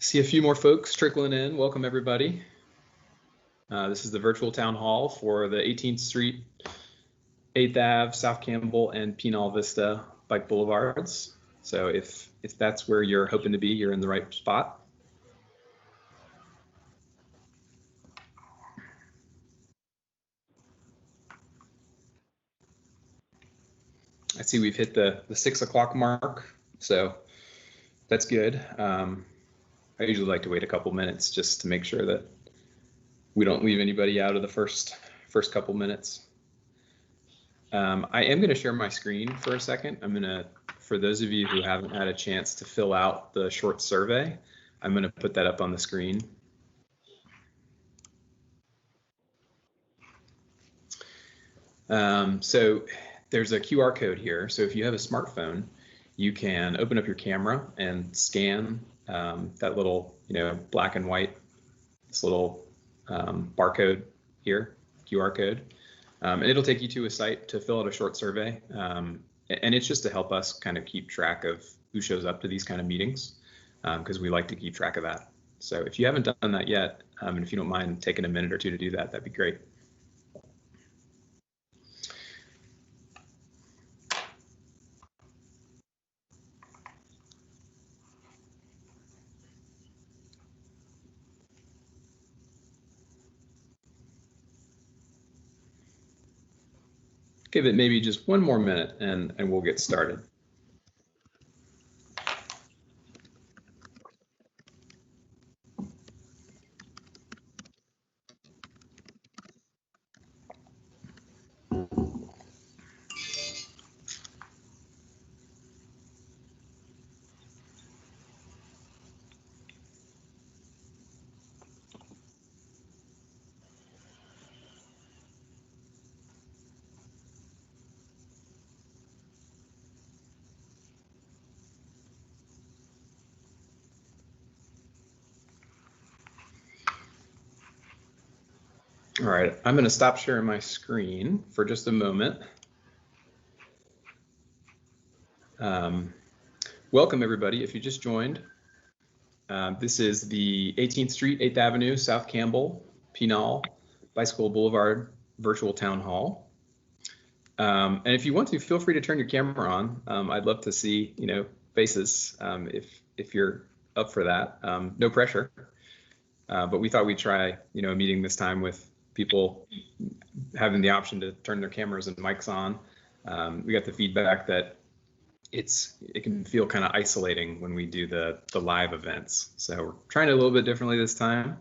See a few more folks trickling in. Welcome, everybody. This is the virtual town hall for the 18th Street, 8th Ave, South Campbell, and Pinal Vista bike boulevards. So if that's where you're hoping to be, you're in the right spot. I see we've hit the 6 o'clock mark, so that's good. I usually like to wait a couple minutes just to make sure that we don't leave anybody out of the first couple minutes. I am going to share my screen for a second. For those of you who haven't had a chance to fill out the short survey, I'm going to put that up on the screen. So there's a QR code here. So if you have a smartphone, you can open up your camera and scan that little, black and white, this little barcode here, QR code. And it'll take you to a site to fill out a short survey. And it's just to help us kind of keep track of who shows up to these kind of meetings, because we like to keep track of that. So if you haven't done that yet, and if you don't mind taking a minute or two to do that, that'd be great. Give it maybe just one more minute and we'll get started. All right, I'm going to stop sharing my screen for just a moment. Welcome, everybody. If you just joined, this is the 18th Street, 8th Avenue, South Campbell, Pinal, Bicycle Boulevard Virtual Town Hall. And if you want to, feel free to turn your camera on. I'd love to see, faces if you're up for that. No pressure. But we thought we'd try, a meeting this time with people having the option to turn their cameras and mics on. We got the feedback that it can feel kind of isolating when we do the live events. So we're trying it a little bit differently this time.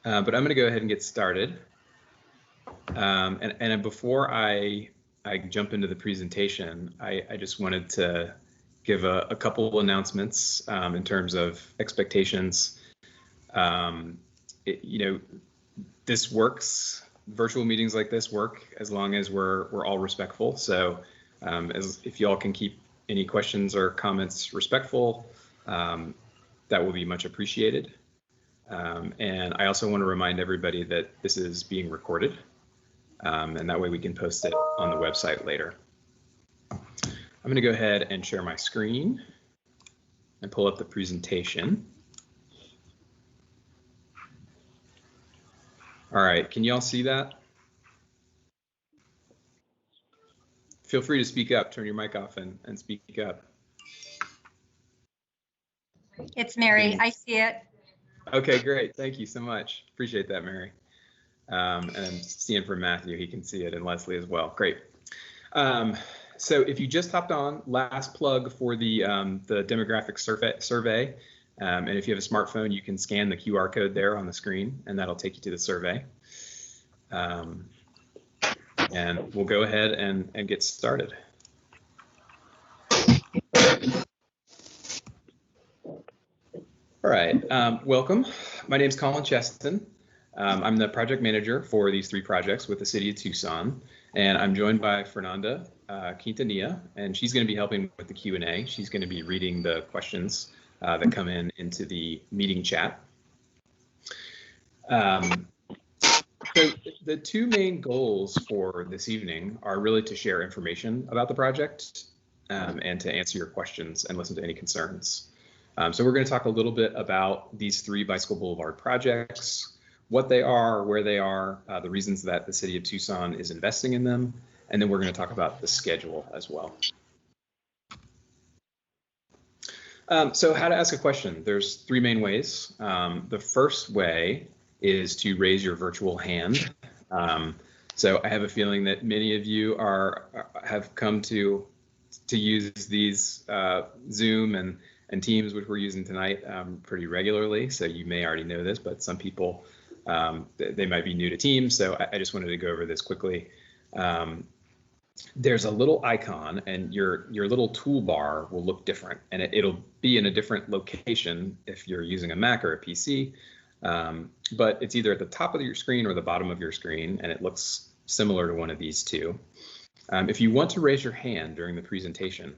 But I'm going to go ahead and get started. And before I jump into the presentation, I just wanted to give a couple of announcements in terms of expectations. This works. Virtual meetings like this work as long as we're all respectful. So if y'all can keep any questions or comments respectful, that will be much appreciated. And I also want to remind everybody that this is being recorded, and that way we can post it on the website later. I'm going to go ahead and share my screen and pull up the presentation. All right, can y'all see that? Feel free to speak up, turn your mic off and speak up. It's Mary, I see it. Okay, great, thank you so much. Appreciate that, Mary. And I'm seeing from Matthew, he can see it, and Leslie as well, great. So if you just hopped on, last plug for the demographic survey. And if you have a smartphone, you can scan the QR code there on the screen, and that'll take you to the survey. And we'll go ahead and get started. All right, welcome. My name is Colin Cheston. I'm the project manager for these 3 projects with the city of Tucson, and I'm joined by Fernanda Quintanilla, and she's going to be helping with the Q&A. She's going to be reading the questions that come into the meeting chat. So the 2 main goals for this evening are really to share information about the project and to answer your questions and listen to any concerns. So we're going to talk a little bit about these 3 Bicycle Boulevard projects, what they are, where they are, the reasons that the city of Tucson is investing in them, and then we're going to talk about the schedule as well. So how to ask a question. There's 3 main ways. The first way is to raise your virtual hand. So I have a feeling that many of you have come to use these Zoom and Teams, which we're using tonight, pretty regularly. So you may already know this, but some people, they might be new to Teams. So I just wanted to go over this quickly. There's a little icon, and your little toolbar will look different, and it'll be in a different location if you're using a Mac or a PC. But it's either at the top of your screen or the bottom of your screen, and it looks similar to one of these 2. If you want to raise your hand during the presentation,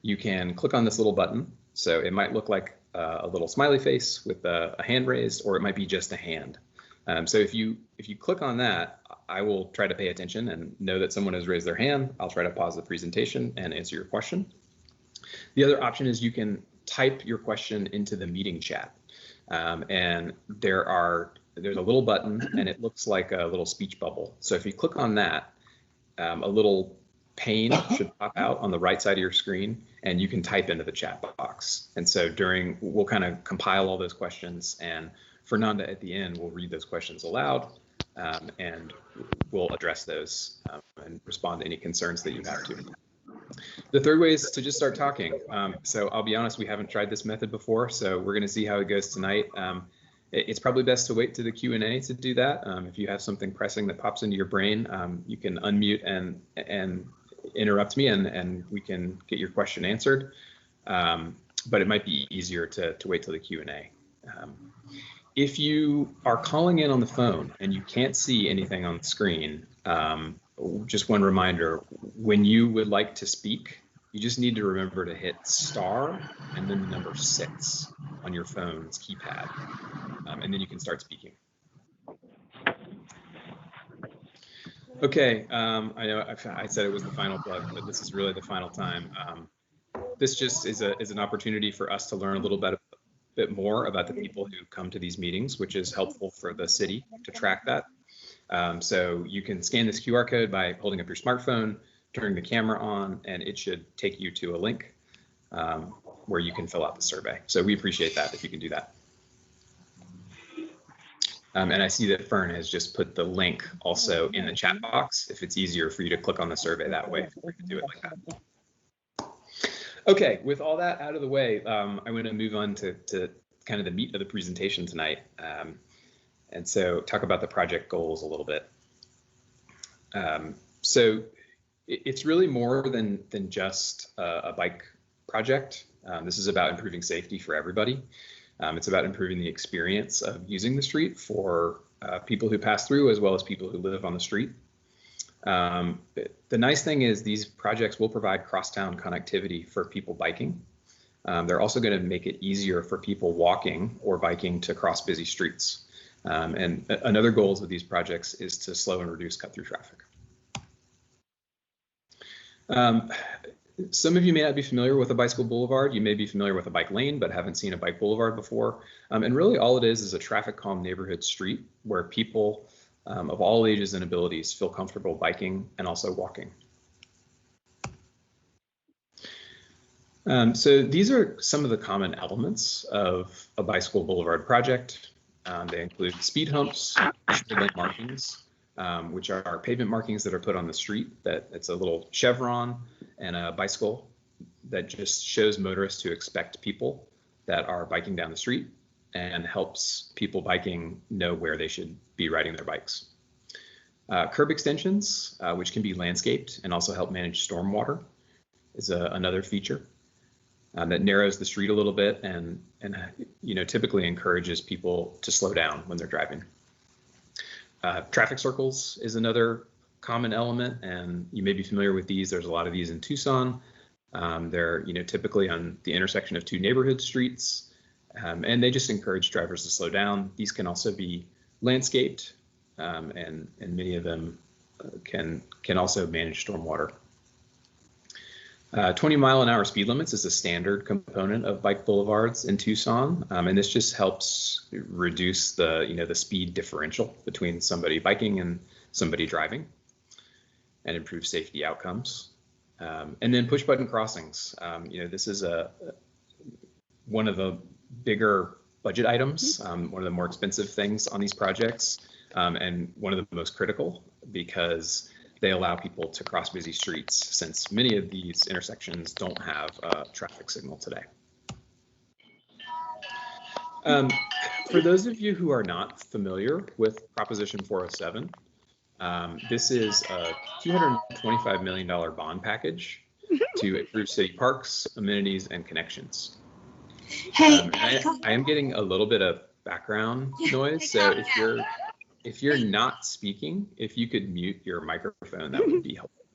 you can click on this little button. So it might look like a little smiley face with a hand raised, or it might be just a hand. So if you click on that, I will try to pay attention and know that someone has raised their hand. I'll try to pause the presentation and answer your question. The other option is you can type your question into the meeting chat. And there's a little button, and it looks like a little speech bubble. So if you click on that, a little pane should pop out on the right side of your screen, and you can type into the chat box. And so we'll kind of compile all those questions, and Fernanda at the end will read those questions aloud, and we'll address those and respond to any concerns that you have to. The third way is to just start talking. So I'll be honest, we haven't tried this method before, so we're going to see how it goes tonight. It's probably best to wait to the Q&A to do that. If you have something pressing that pops into your brain, you can unmute and interrupt me, and we can get your question answered. But it might be easier to wait till the Q&A. If you are calling in on the phone and you can't see anything on the screen, just one reminder, when you would like to speak, you just need to remember to hit star and then the number 6 on your phone's keypad, and then you can start speaking. Okay, I know I said it was the final plug, but this is really the final time. This just is an opportunity for us to learn a little bit more about the people who come to these meetings, which is helpful for the city to track that. So you can scan this QR code by holding up your smartphone, turning the camera on, and it should take you to a link where you can fill out the survey. So we appreciate that if you can do that. And I see that Fern has just put the link also in the chat box. If it's easier for you to click on the survey that way, we can do it like that. Okay, with all that out of the way, I'm going to move on to kind of the meat of the presentation tonight. And so talk about the project goals a little bit. So it's really more than just a bike project. This is about improving safety for everybody. It's about improving the experience of using the street for people who pass through, as well as people who live on the street. The nice thing is these projects will provide crosstown connectivity for people biking. They're also going to make it easier for people walking or biking to cross busy streets. And another goal of these projects is to slow and reduce cut-through traffic. Some of you may not be familiar with a bicycle boulevard. You may be familiar with a bike lane, but haven't seen a bike boulevard before. And really all it is a traffic calm neighborhood street where people of all ages and abilities feel comfortable biking and also walking. So these are some of the common elements of a bicycle boulevard project. They include speed humps, lane markings, which are pavement markings that are put on the street. It's a little chevron and a bicycle that just shows motorists to expect people that are biking down the street and helps people biking know where they should be riding their bikes. Curb extensions, which can be landscaped and also help manage stormwater, is another feature that narrows the street a little bit and typically encourages people to slow down when they're driving. Traffic circles is another common element, and you may be familiar with these. There's a lot of these in Tucson. They're typically on the intersection of 2 neighborhood streets, and they just encourage drivers to slow down. These can also be landscaped, and many of them can also manage stormwater. 20-mile-an-hour speed limits is a standard component of bike boulevards in Tucson, and this just helps reduce the speed differential between somebody biking and somebody driving, and improve safety outcomes. And then push-button crossings. This is one of the bigger budget items, one of the more expensive things on these projects, and one of the most critical because they allow people to cross busy streets, since many of these intersections don't have a traffic signal today. For those of you who are not familiar with Proposition 407, this is a $225 million bond package to improve city parks, amenities, and connections. Hey, I am getting a little bit of background noise, so if you're not speaking, if you could mute your microphone, that would be helpful.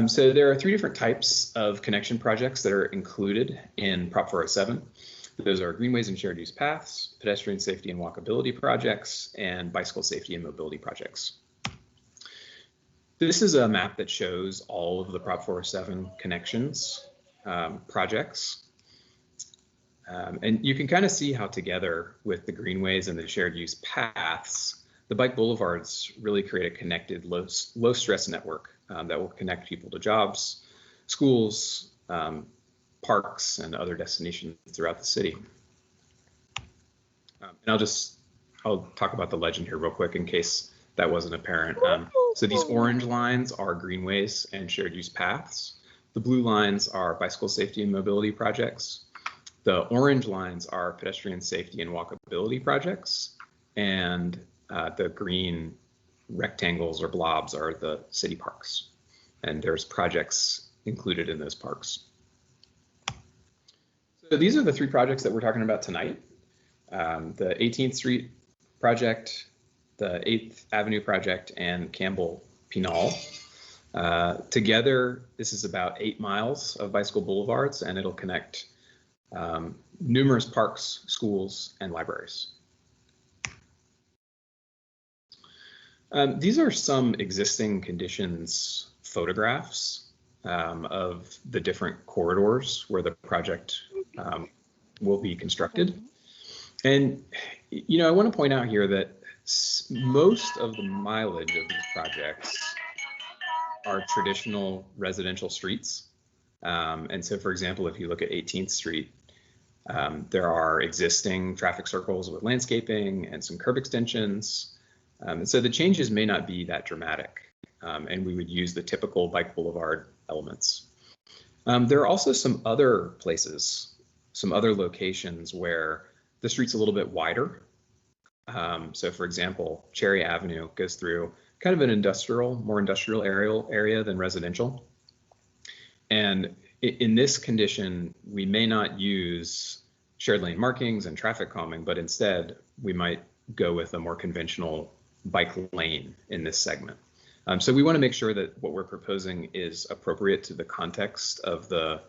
So there are 3 different types of connection projects that are included in Prop 407. Those are greenways and shared use paths, pedestrian safety and walkability projects, and bicycle safety and mobility projects. This is a map that shows all of the Prop 407 connections projects. And you can kind of see how together with the greenways and the shared use paths, the bike boulevards really create a connected low stress network that will connect people to jobs, schools, parks, and other destinations throughout the city. And I'll talk about the legend here real quick in case that wasn't apparent. So these orange lines are greenways and shared use paths. The blue lines are bicycle safety and mobility projects. The orange lines are pedestrian safety and walkability projects, and the green rectangles or blobs are the city parks. And there's projects included in those parks. So these are the 3 projects that we're talking about tonight. The 18th Street project, the 8th Avenue project, and Campbell Pinal. Together, this is about 8 miles of bicycle boulevards, and it'll connect numerous parks, schools, and libraries. These are some existing conditions photographs of the different corridors where the project will be constructed. And, I want to point out here that most of the mileage of these projects are traditional residential streets. And so, for example, if you look at 18th Street, there are existing traffic circles with landscaping and some curb extensions. And so the changes may not be that dramatic, and we would use the typical bike boulevard elements. There are also some other places, some other locations where the street's a little bit wider. So, for example, Cherry Avenue goes through kind of an more industrial area than residential. And in this condition, we may not use shared lane markings and traffic calming, but instead we might go with a more conventional bike lane in this segment. So we want to make sure that what we're proposing is appropriate to the context of the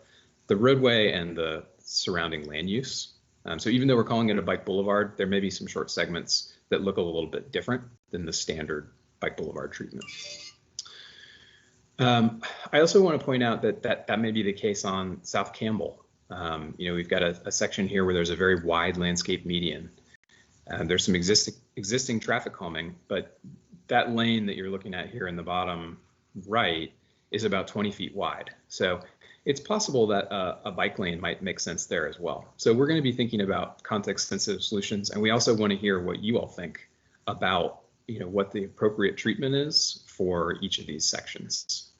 roadway and the surrounding land use. So even though we're calling it a bike boulevard, there may be some short segments that look a little bit different than the standard bike boulevard treatment. I also want to point out that may be the case on South Campbell. We've got a section here where there's a very wide landscape median. There's some existing traffic calming, but that lane that you're looking at here in the bottom right is about 20 feet wide. So it's possible that a bike lane might make sense there as well. So we're going to be thinking about context-sensitive solutions, and we also want to hear what you all think about what the appropriate treatment is for each of these sections.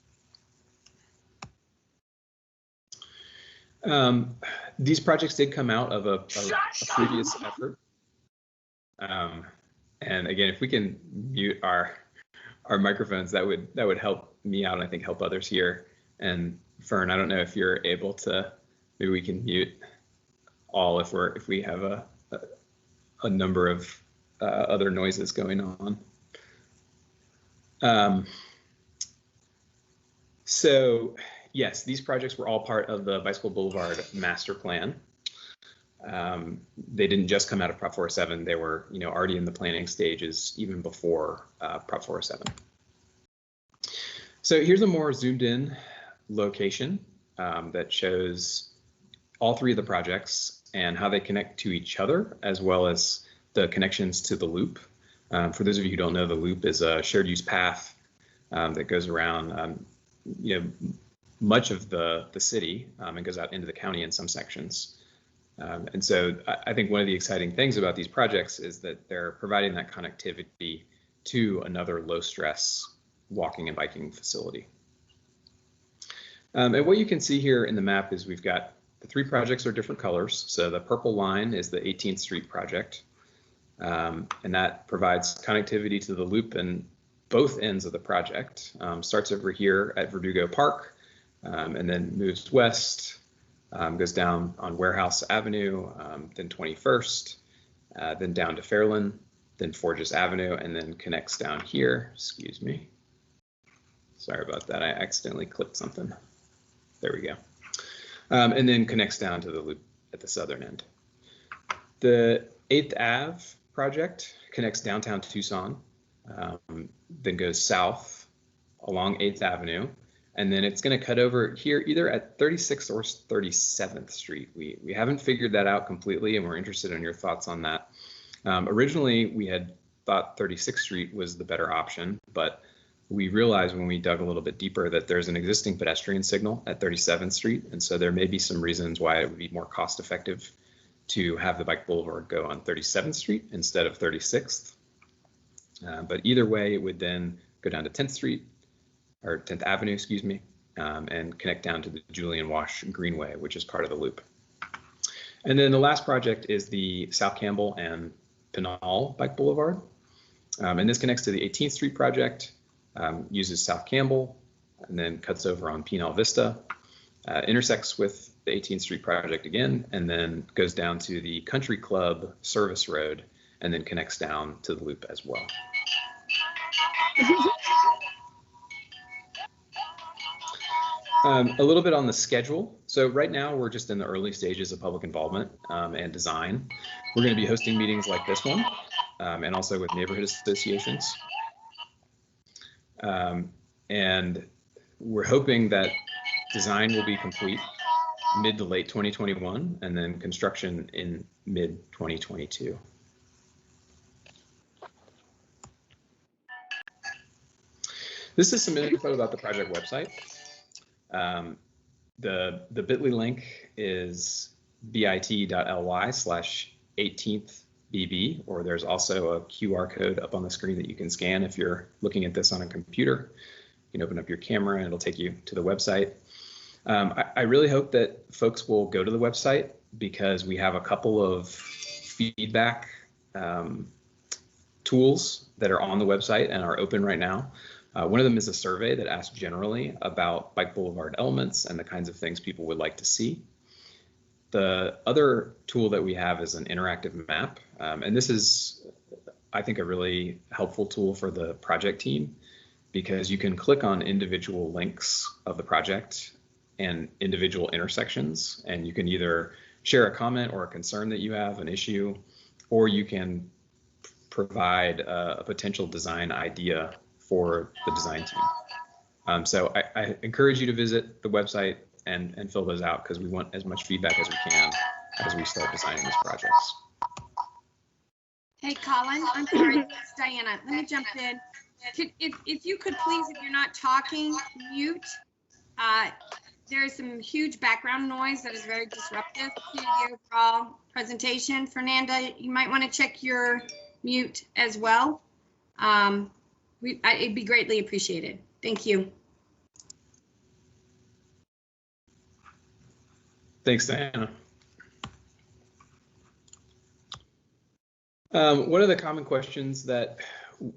These projects did come out of a previous effort. And again, if we can mute our microphones, that would help me out and I think help others here. And Fern, I don't know if you're able to, maybe we can mute all if we have a number of other noises going on. So yes, these projects were all part of the Bicycle Boulevard Master Plan. They didn't just come out of Prop 407. They were, already in the planning stages even before Prop 407. So here's a more zoomed in location that shows all three of the projects and how they connect to each other, as well as the connections to the loop. For those of you who don't know, the loop is a shared use path that goes around much of the city and goes out into the county in some sections. And so I think one of the exciting things about these projects is that they're providing that connectivity to another low stress walking and biking facility. And what you can see here in the map is we've got the three projects are different colors. So the purple line is the 18th Street project, and that provides connectivity to the loop and both ends of the project. Starts over here at Verdugo Park and then moves west, goes down on Warehouse Avenue, then 21st, then down to Fairland, then Forges Avenue, and then connects down here. Excuse me. Sorry about that. I accidentally clicked something. There we go. And then connects down to the loop at the southern end. The 8th Ave project connects downtown Tucson, then goes south along 8th Avenue, and then it's going to cut over here either at 36th or 37th Street. We haven't figured that out completely, and we're interested in your thoughts on that. Originally, we had thought 36th Street was the better option, but we realized when we dug a little bit deeper that there's an existing pedestrian signal at 37th Street, and so there may be some reasons why it would be more cost effective to have the bike boulevard go on 37th Street instead of 36th. But either way, it would then go down to 10th Street, or 10th Avenue, excuse me, and connect down to the Julian Wash Greenway, which is part of the loop. And then the last project is the South Campbell and Pinal Bike Boulevard. And this connects to the 18th Street project, uses South Campbell, and then cuts over on Pinal Vista, intersects with the 18th Street project again, and then goes down to the Country Club service road, and then connects down to the loop as well. A little bit on the schedule. So right now we're just in the early stages of public involvement and design. We're going to be hosting meetings like this one and also with neighborhood associations. And we're hoping that design will be complete mid to late 2021 and then construction in mid 2022. This is some info about the project website. The bit.ly link is bit.ly/18thbb, or there's also a QR code up on the screen that you can scan if you're looking at this on a computer. You can open up your camera and it'll take you to the website. I really hope that folks will go to the website because we have a couple of feedback tools that are on the website and are open right now. One of them is a survey that asks generally about Bike Boulevard elements and the kinds of things people would like to see. The other tool that we have is an interactive map, and this is, I think, a really helpful tool for the project team because you can click on individual links of the project and individual intersections, and you can either share a comment or a concern that you have, an issue, or you can provide a potential design idea for the design team. So I encourage you to visit the website and fill those out because we want as much feedback as we can as we start designing these projects. Hey, Colin, I'm sorry, it's Diana. Let me jump in. If you could please, if you're not talking, mute. There's some huge background noise that is very disruptive to the overall presentation. Fernanda, you might want to check your mute as well. It'd be greatly appreciated. Thank you. Thanks, Diana. One of the common questions that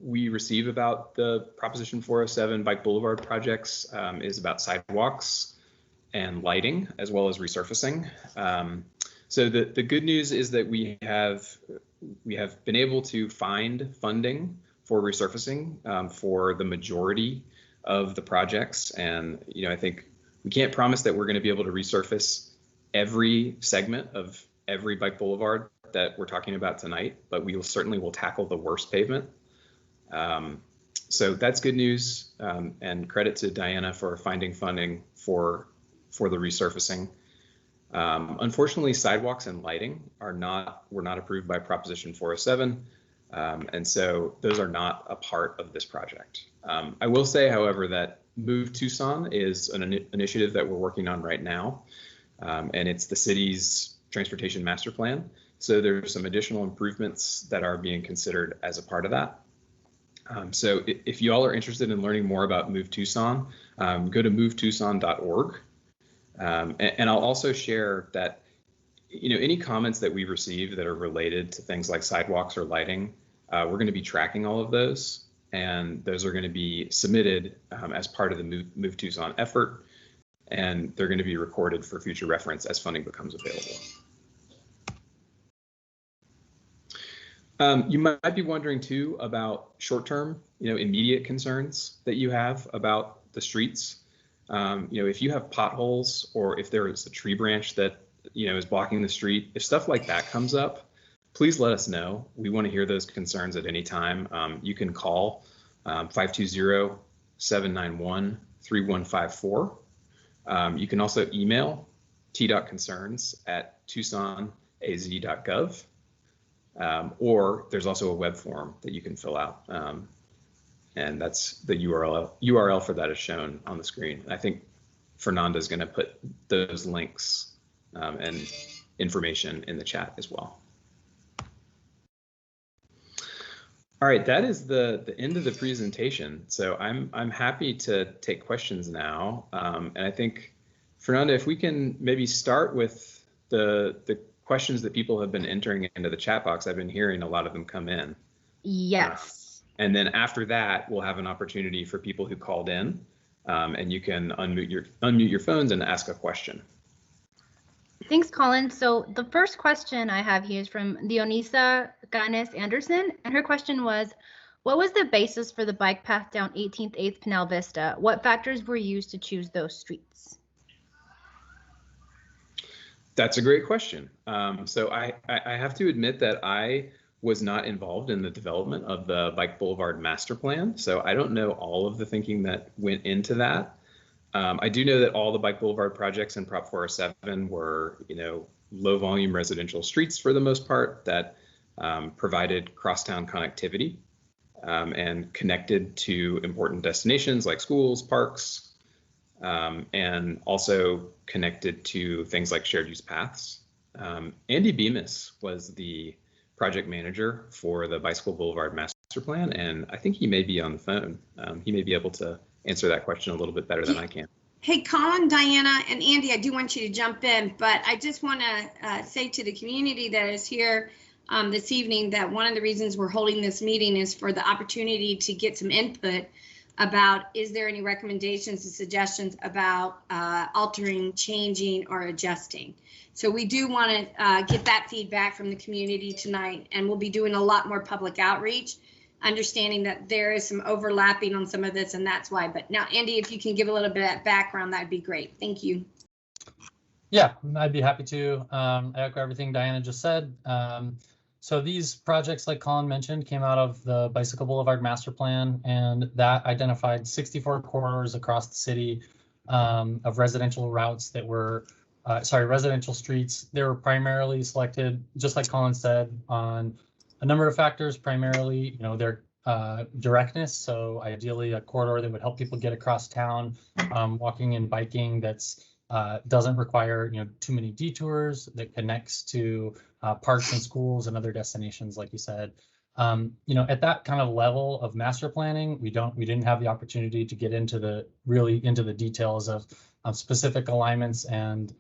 we receive about the Proposition 407 Bike Boulevard projects is about sidewalks and lighting, as well as resurfacing. So the good news is that we have been able to find funding for resurfacing for the majority of the projects. And, I think we can't promise that we're going to be able to resurface every segment of every bike boulevard that we're talking about tonight, but we certainly will tackle the worst pavement. So that's good news, and credit to Diana for finding funding for the resurfacing. Unfortunately, sidewalks and lighting were not approved by Proposition 407, and so those are not a part of this project. I will say, however, that Move Tucson is an initiative that we're working on right now, and it's the city's transportation master plan. So there's some additional improvements that are being considered as a part of that. So if you all are interested in learning more about Move Tucson, go to movetucson.org. And I'll also share that, any comments that we receive that are related to things like sidewalks or lighting, we're going to be tracking all of those, and those are going to be submitted as part of the Move Tucson effort, and they're going to be recorded for future reference as funding becomes available. You might be wondering too about short-term, immediate concerns that you have about the streets. If you have potholes, or if there is a tree branch that is blocking the street, if stuff like that comes up, please let us know. We want to hear those concerns at any time. You can call 520-791-3154. You can also email t.concerns@tucsonaz.gov. Or there's also a web form that you can fill out. And that's the URL for that is shown on the screen. I think Fernanda is going to put those links and information in the chat as well. All right, that is the end of the presentation. So I'm happy to take questions now. And I think, Fernanda, if we can maybe start with the questions that people have been entering into the chat box. I've been hearing a lot of them come in. Yes. And then after that, we'll have an opportunity for people who called in, and you can unmute your phones and ask a question. Thanks, Colin. So the first question I have here is from Dionisa Ganes Anderson, and her question was, what was the basis for the bike path down 18th 8th Pinal Vista? What factors were used to choose those streets? That's a great question. So I have to admit that I was not involved in the development of the Bike Boulevard master plan, so I don't know all of the thinking that went into that. I do know that all the Bike Boulevard projects in Prop 407 were, low volume residential streets for the most part that provided crosstown connectivity and connected to important destinations like schools, parks, and also connected to things like shared use paths. Andy Bemis was the project manager for the Bicycle Boulevard master plan, and I think he may be on the phone. He may be able to answer that question a little bit better than I can. Hey, Colin, Diana, and Andy, I do want you to jump in, but I just want to say to the community that is here this evening that one of the reasons we're holding this meeting is for the opportunity to get some input about, is there any recommendations and suggestions about altering, changing, or adjusting. So we do want to get that feedback from the community tonight, and we'll be doing a lot more public outreach, understanding that there is some overlapping on some of this, and that's why. But now, Andy, if you can give a little bit of background, that'd be great. Thank you. Yeah, I'd be happy to. I echo everything Diana just said. So these projects, like Colin mentioned, came out of the Bicycle Boulevard master plan, and that identified 64 corridors across the city of residential routes that were, residential streets. They were primarily selected, just like Colin said, on a number of factors, primarily, their directness. So ideally a corridor that would help people get across town, walking and biking that's doesn't require, too many detours, that connects to parks and schools and other destinations, like you said. At that kind of level of master planning, we didn't have the opportunity to get into the details of specific alignments and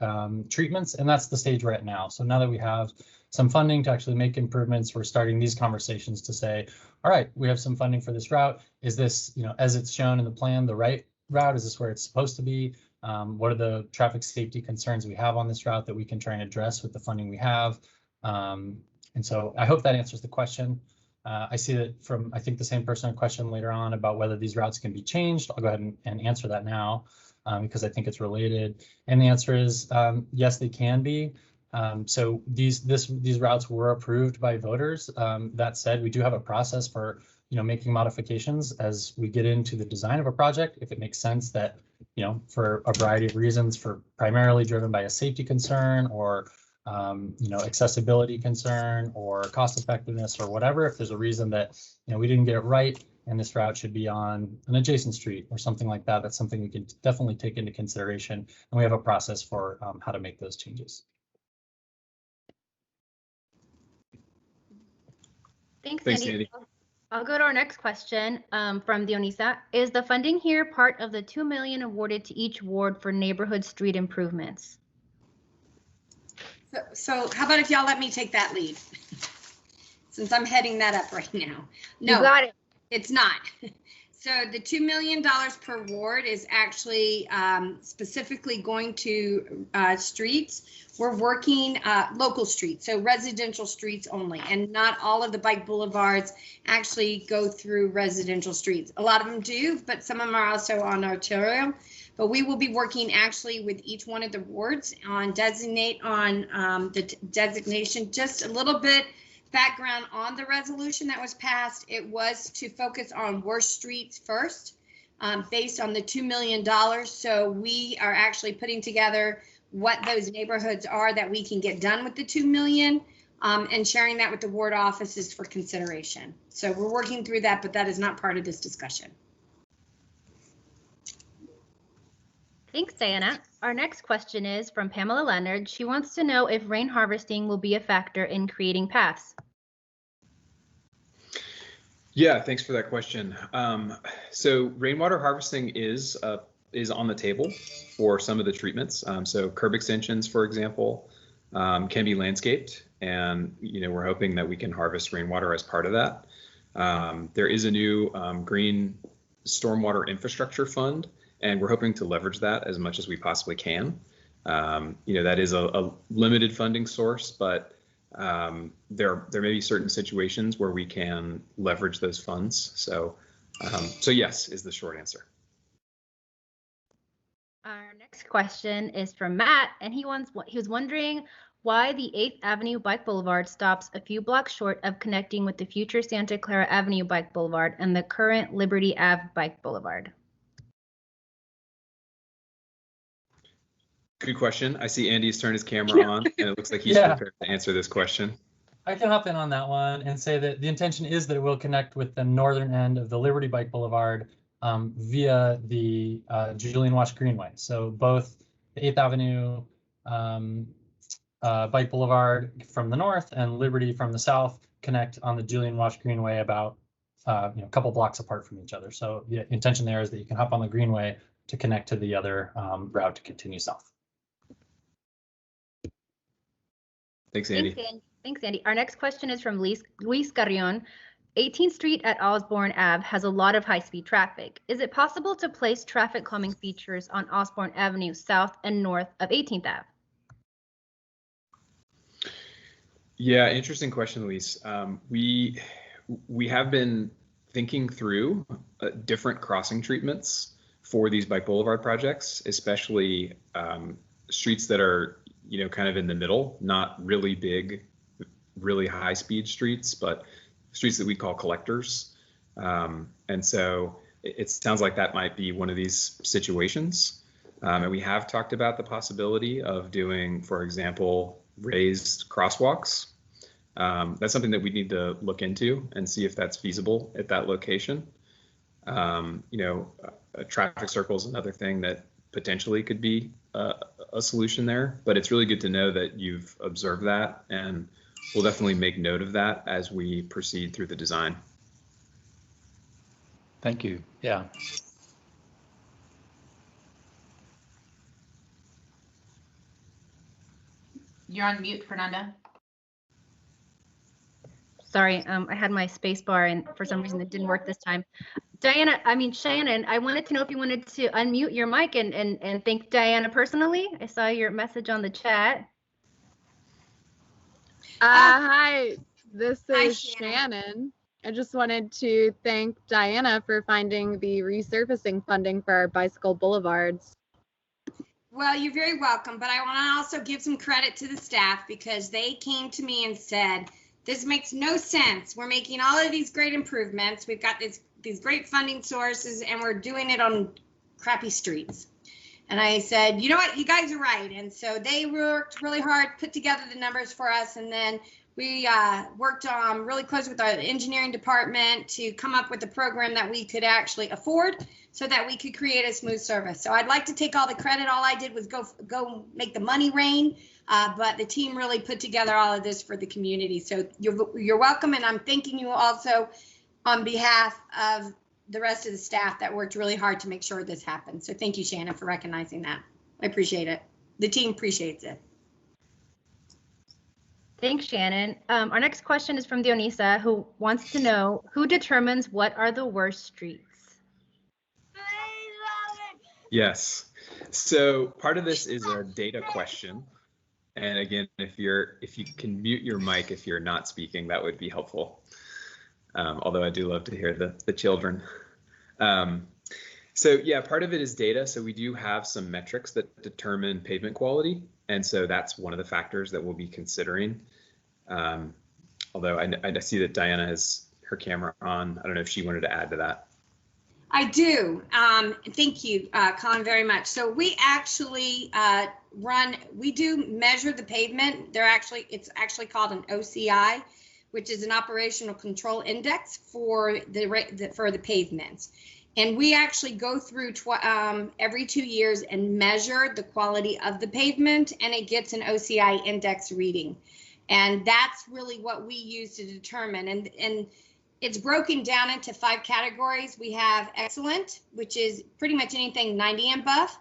treatments, and that's the stage we're at now. So now that we have some funding to actually make improvements, we're starting these conversations to say, all right, we have some funding for this route. Is this, as it's shown in the plan, the right route? Is this where it's supposed to be? What are the traffic safety concerns we have on this route that we can try and address with the funding we have? And so I hope that answers the question. I see that from, I think, the same person a question later on about whether these routes can be changed. I'll go ahead and answer that now because I think it's related. And the answer is yes, they can be. So these routes were approved by voters. That said, we do have a process for making modifications as we get into the design of a project, if it makes sense that, for a variety of reasons, for primarily driven by a safety concern or, accessibility concern or cost effectiveness or whatever, if there's a reason that, we didn't get it right and this route should be on an adjacent street or something like that, that's something we can definitely take into consideration. And we have a process for how to make those changes. Thanks, Thanks, Andy. Andy. I'll go to our next question from Dionisa. Is the funding here part of the $2 million awarded to each ward for neighborhood street improvements? So how about if y'all let me take that lead? Since I'm heading that up right now. No, You got it. it's not. So the $2 million per ward is actually specifically going to streets. We're working local streets, so residential streets only, and not all of the bike boulevards actually go through residential streets. A lot of them do, but some of them are also on arterial. But we will be working actually with each one of the wards on the designation. Just a little bit background on the resolution that was passed. It was to focus on worst streets first, based on the $2 million. So we are actually putting together what those neighborhoods are that we can get done with the $2 million, and sharing that with the ward offices for consideration. So we're working through that, but that is not part of this discussion. Thanks, Diana. Our next question is from Pamela Leonard. She wants to know if rain harvesting will be a factor in creating paths. Yeah, thanks for that question. So rainwater harvesting is on the table for some of the treatments. So curb extensions, for example, can be landscaped, and we're hoping that we can harvest rainwater as part of that. There is a new green stormwater infrastructure fund, and we're hoping to leverage that as much as we possibly can. That is a limited funding source, but there may be certain situations where we can leverage those funds. So yes is the short answer. Our next question is from Matt, and he was wondering why the 8th Avenue Bike Boulevard stops a few blocks short of connecting with the future Santa Clara Avenue Bike Boulevard and the current Liberty Ave Bike Boulevard. Good question. I see Andy's turned his camera on, and it looks like he's prepared to answer this question. I can hop in on that one and say that the intention is that it will connect with the northern end of the Liberty Bike Boulevard via the Julian Wash Greenway. So both the 8th Avenue Bike Boulevard from the north and Liberty from the south connect on the Julian Wash Greenway about a couple blocks apart from each other. So the intention there is that you can hop on the Greenway to connect to the other route to continue south. Thanks, Andy. Thanks, Andy. Our next question is from Luis Carrion. 18th Street at Osborne Ave has a lot of high-speed traffic. Is it possible to place traffic calming features on Osborne Avenue south and north of 18th Ave? Yeah, interesting question, Luis. We have been thinking through different crossing treatments for these bike boulevard projects, especially streets that are kind of in the middle, not really big, really high speed streets, but streets that we call collectors. And so it sounds like that might be one of these situations. And we have talked about the possibility of doing, for example, raised crosswalks. That's something that we need to look into and see if that's feasible at that location. A traffic circle is another thing that potentially could be a solution there, but it's really good to know that you've observed that, and we'll definitely make note of that as we proceed through the design. Thank you. Yeah. You're on mute, Fernanda. Sorry, I had my space bar and for some reason it didn't work this time. Shannon, I wanted to know if you wanted to unmute your mic and thank Diana personally. I saw your message on the chat. Hi, this Hi, is Shannon. Shannon. I just wanted to thank Diana for finding the resurfacing funding for our bicycle boulevards. Well, you're very welcome, but I want to also give some credit to the staff because they came to me and said, This makes no sense. We're making all of these great improvements. We've got these great funding sources, and we're doing it on crappy streets. And I said, you know what, you guys are right. And so they worked really hard, put together the numbers for us, and then we worked really close with our engineering department to come up with a program that we could actually afford so that we could create a smooth service. So I'd like to take all the credit. All I did was go make the money rain, but the team really put together all of this for the community. So you're welcome, and I'm thanking you also on behalf of the rest of the staff that worked really hard to make sure this happened. So thank you, Shannon, for recognizing that. I appreciate it. The team appreciates it. Thanks, Shannon. Our next question is from Dionisa, who wants to know who determines what are the worst streets? Yes. So part of this is a data question. And again, if you can mute your mic if you're not speaking, that would be helpful. Although I do love to hear the children. So yeah, part of it is data. So we do have some metrics that determine pavement quality. And so that's one of the factors that we'll be considering. Although I see that Diana has her camera on. I don't know if she wanted to add to that. I do. Thank you, Colin, very much. So we actually we do measure the pavement. It's actually called an OCI, which is an operational control index for the pavements. And we actually go through every 2 years and measure the quality of the pavement, and it gets an OCI index reading. And that's really what we use to determine. And it's broken down into 5 categories. We have excellent, which is pretty much anything 90 and above.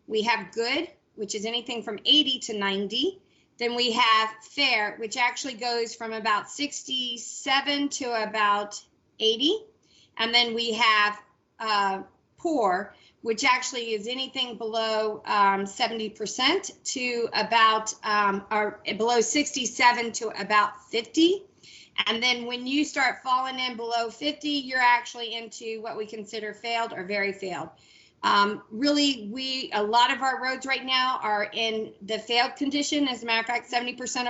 We have good, which is anything from 80 to 90. Then we have fair, which actually goes from about 67 to about 80. And then we have poor, which actually is anything below 70% to about, or below 67 to about 50. And then when you start falling in below 50, you're actually into what we consider failed or very failed. Really, a lot of our roads right now are in the failed condition. As a matter of fact, 77%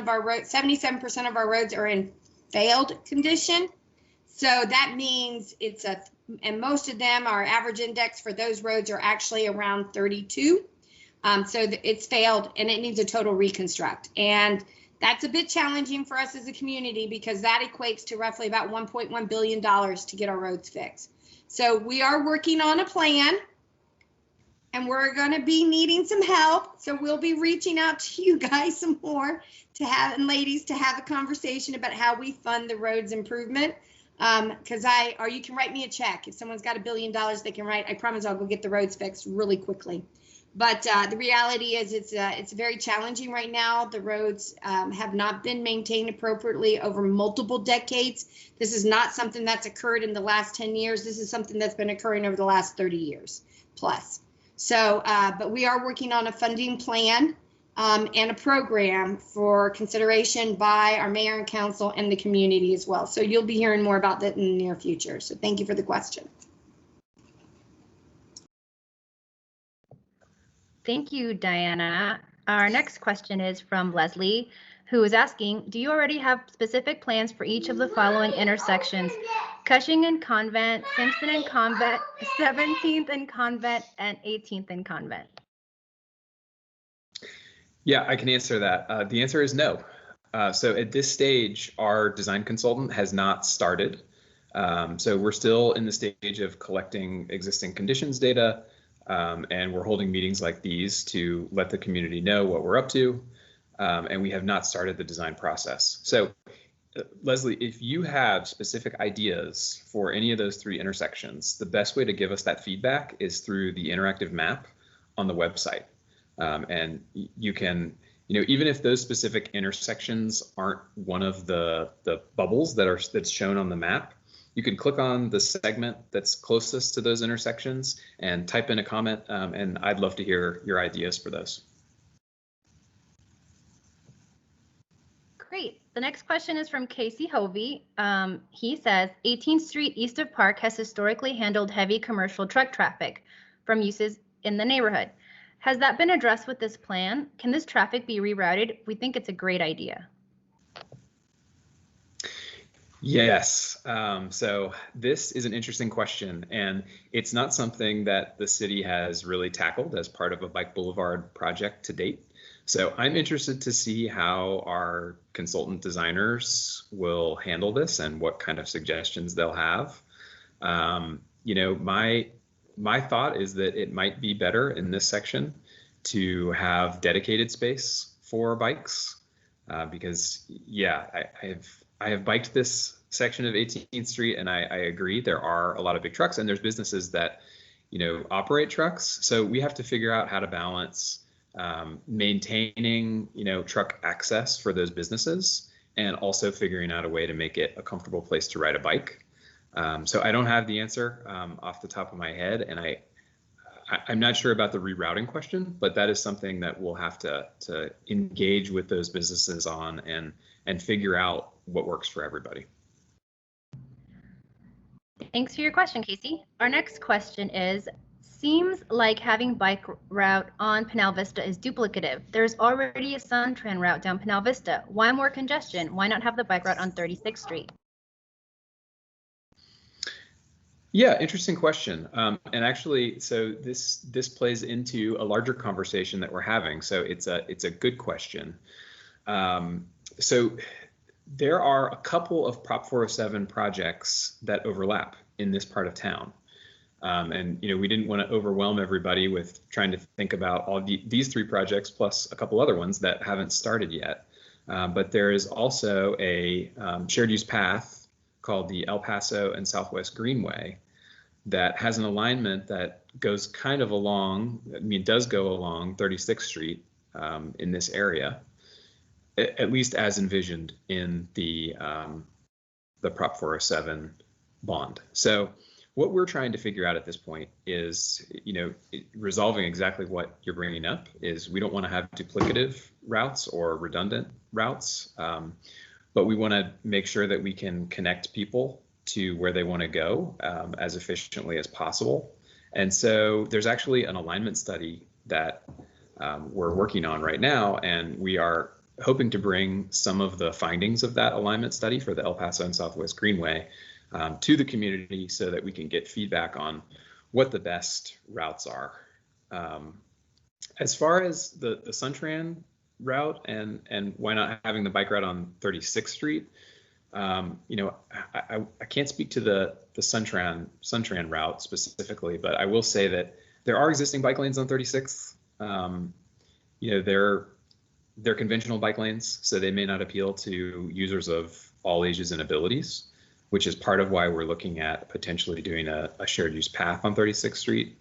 of our roads are in failed condition. So that means and most of them, our average index for those roads are actually around 32. So it's failed and it needs a total reconstruct. And that's a bit challenging for us as a community because that equates to roughly about $1.1 billion to get our roads fixed. So we are working on a plan and we're going to be needing some help. So we'll be reaching out to you guys some more and ladies to have a conversation about how we fund the roads improvement. Or you can write me a check. If someone's got $1 billion they can write, I promise I'll go get the roads fixed really quickly. But the reality is it's very challenging right now. The roads have not been maintained appropriately over multiple decades. This is not something that's occurred in the last 10 years. This is something that's been occurring over the last 30 years plus. So, but we are working on a funding plan and a program for consideration by our mayor and council and the community as well. So you'll be hearing more about that in the near future. So thank you for the question. Thank you, Diana. Our next question is from Leslie, who is asking, do you already have specific plans for each of the following intersections? Cushing and Convent, Simpson and Convent, 17th and Convent, and 18th and Convent. Yeah, I can answer that. The answer is no. So at this stage, our design consultant has not started. So we're still in the stage of collecting existing conditions data, and we're holding meetings like these to let the community know what we're up to, and we have not started the design process. So Leslie, if you have specific ideas for any of those 3 intersections, the best way to give us that feedback is through the interactive map on the website. And you can, even if those specific intersections aren't one of the bubbles that's shown on the map, you can click on the segment that's closest to those intersections and type in a comment, and I'd love to hear your ideas for those. Great. The next question is from Casey Hovey. He says, 18th Street east of Park has historically handled heavy commercial truck traffic from uses in the neighborhood. Has that been addressed with this plan? Can this traffic be rerouted? We think it's a great idea. Yes. So this is an interesting question, and it's not something that the city has really tackled as part of a bike boulevard project to date. So I'm interested to see how our consultant designers will handle this and what kind of suggestions they'll have. You know, my thought is that it might be better in this section to have dedicated space for bikes, because yeah, I have biked this section of 18th Street, and I agree there are a lot of big trucks, and there's businesses that, you know, operate trucks. So we have to figure out how to balance maintaining, you know, truck access for those businesses, and also figuring out a way to make it a comfortable place to ride a bike. So I don't have the answer off the top of my head, and I'm not sure about the rerouting question, but that is something that we'll have to engage with those businesses on and figure out what works for everybody. Thanks for your question, Casey. Our next question is, seems like having bike route on Pinal Vista is duplicative. There's already a Suntran route down Pinal Vista. Why more congestion? Why not have the bike route on 36th Street? Yeah, interesting question. And actually, so this plays into a larger conversation that we're having. So it's a good question. So there are a couple of Prop 407 projects that overlap in this part of town. And you know, we didn't want to overwhelm everybody with trying to think about all these three projects plus a couple other ones that haven't started yet. But there is also a shared use path called the El Paso and Southwest Greenway that has an alignment that goes kind of along, I mean, does go along 36th Street in this area, at least as envisioned in the Prop 407 bond. So what we're trying to figure out at this point is, you know, resolving exactly what you're bringing up is we don't want to have duplicative routes or redundant routes, but we want to make sure that we can connect people to where they want to go as efficiently as possible. And so there's actually an alignment study that we're working on right now, and we are hoping to bring some of the findings of that alignment study for the El Paso and Southwest Greenway to the community so that we can get feedback on what the best routes are. As far as the Suntran route and why not having the bike route on 36th Street, you know, I can't speak to the Suntran route specifically, but I will say that there are existing bike lanes on 36th. You know, they're conventional bike lanes, so they may not appeal to users of all ages and abilities, which is part of why we're looking at potentially doing a shared use path on 36th Street.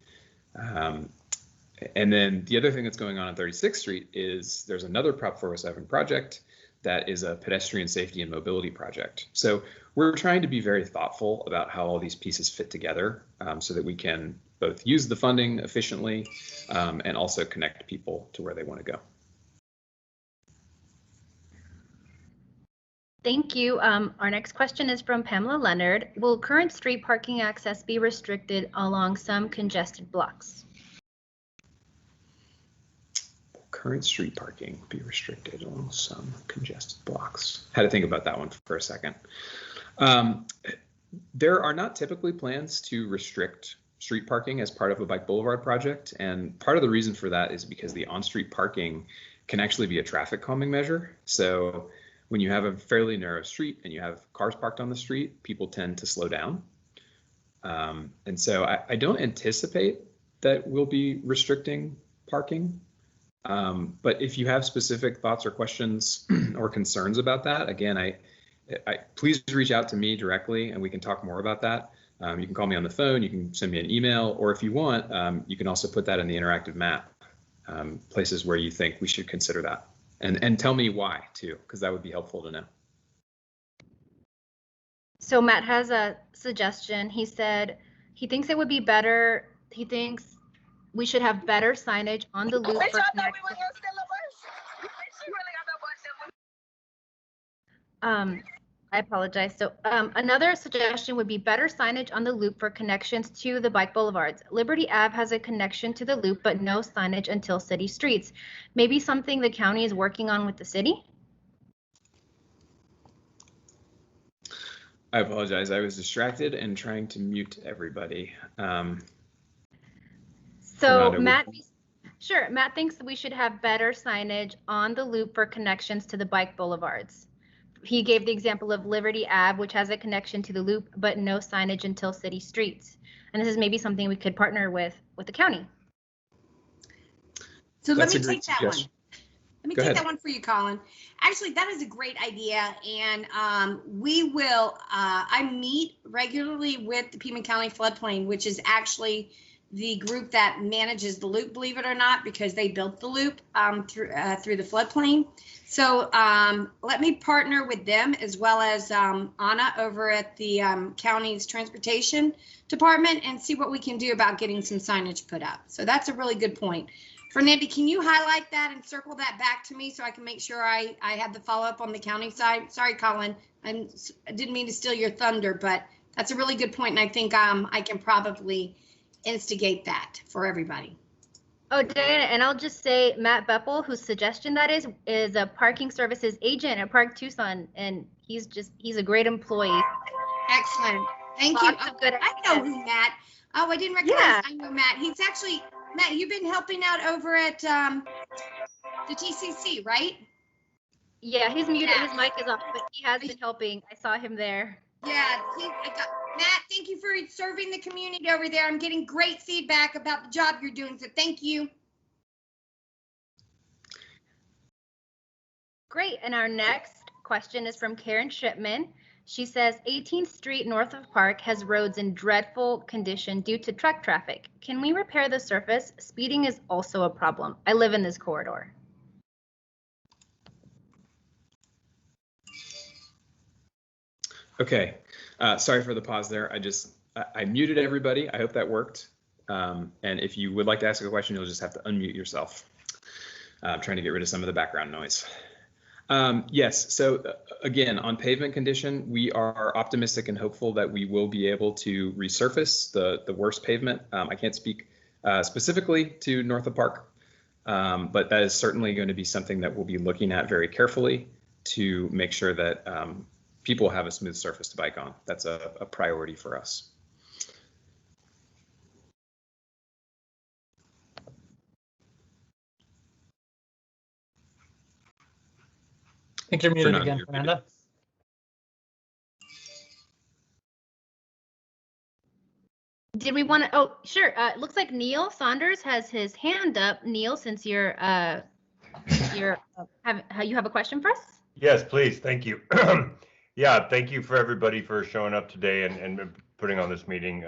And then the other thing that's going on 36th Street is there's another Prop 407 project that is a pedestrian safety and mobility project. So we're trying to be very thoughtful about how all these pieces fit together so that we can both use the funding efficiently and also connect people to where they want to go. Thank you. Our next question is from Pamela Leonard. Will current street parking access be restricted along some congested blocks? Current street parking be restricted along some congested blocks. Had to think about that one for a second. There are not typically plans to restrict street parking as part of a bike boulevard project. And part of the reason for that is because the on-street parking can actually be a traffic calming measure. So when you have a fairly narrow street and you have cars parked on the street, people tend to slow down. And so I don't anticipate that we'll be restricting parking. But if you have specific thoughts or questions or concerns about that, again, I please reach out to me directly and we can talk more about that. You can call me on the phone, you can send me an email, or if you want, you can also put that in the interactive map, places where you think we should consider that. And tell me why too, because that would be helpful to know. So Matt has a suggestion. He said he thinks it would be better. He thinks we should have better signage on the loop for I apologize. So another suggestion would be better signage on the loop for connections to the bike boulevards. Liberty Ave has a connection to the loop, but no signage until city streets. Maybe something the county is working on with the city? I apologize. I was distracted and trying to mute everybody. So Fernando, Matt thinks that we should have better signage on the loop for connections to the bike boulevards. He gave the example of Liberty Ave, which has a connection to the loop, but no signage until city streets. And this is maybe something we could partner with the county. So That's let a me great take that one. suggestion. Let me Go take ahead. that one for you, Colin. Actually, that is a great idea. And we will, I meet regularly with the Pima County Floodplain, which is actually the group that manages the loop, believe it or not, because they built the loop through the floodplain. So let me partner with them as well as Anna over at the county's transportation department and see what we can do about getting some signage put up. So that's a really good point. Fernando, can you highlight that and circle that back to me so I can make sure I have the follow-up on the county side? Sorry, Colin, I didn't mean to steal your thunder, but that's a really good point, and I think I can probably instigate that for everybody. Oh, Diana, and I'll just say Matt Beppel, whose suggestion that is a parking services agent at Park Tucson, and he's a great employee. Excellent. Thank you. Lots of good I know who Matt. Oh, I didn't recognize. Yeah. I know Matt. He's actually, Matt, you've been helping out over at the TCC, right? Yeah, he's muted, Yeah. his mic is off, but he has been helping. I saw him there. Yeah, Matt, thank you for serving the community over there. I'm getting great feedback about the job you're doing, so thank you. Great, and our next question is from Karen Shipman. She says 18th Street north of Park has roads in dreadful condition due to truck traffic. Can we repair the surface? Speeding is also a problem. I live in this corridor. Okay, sorry for the pause there. I muted everybody. I hope that worked. And if you would like to ask a question, you'll just have to unmute yourself. I'm trying to get rid of some of the background noise. Yes, so again, on pavement condition, we are optimistic and hopeful that we will be able to resurface the worst pavement. I can't speak specifically to North of Park, but that is certainly going to be something that we'll be looking at very carefully to make sure that people have a smooth surface to bike on. That's a priority for us. I think you're muted Fernando, again, you're Fernanda. Did we want to? Oh, sure. It looks like Neil Saunders has his hand up. Neil, since you have a question for us? Yes, please. Thank you. Yeah, thank you for everybody for showing up today and putting on this meeting.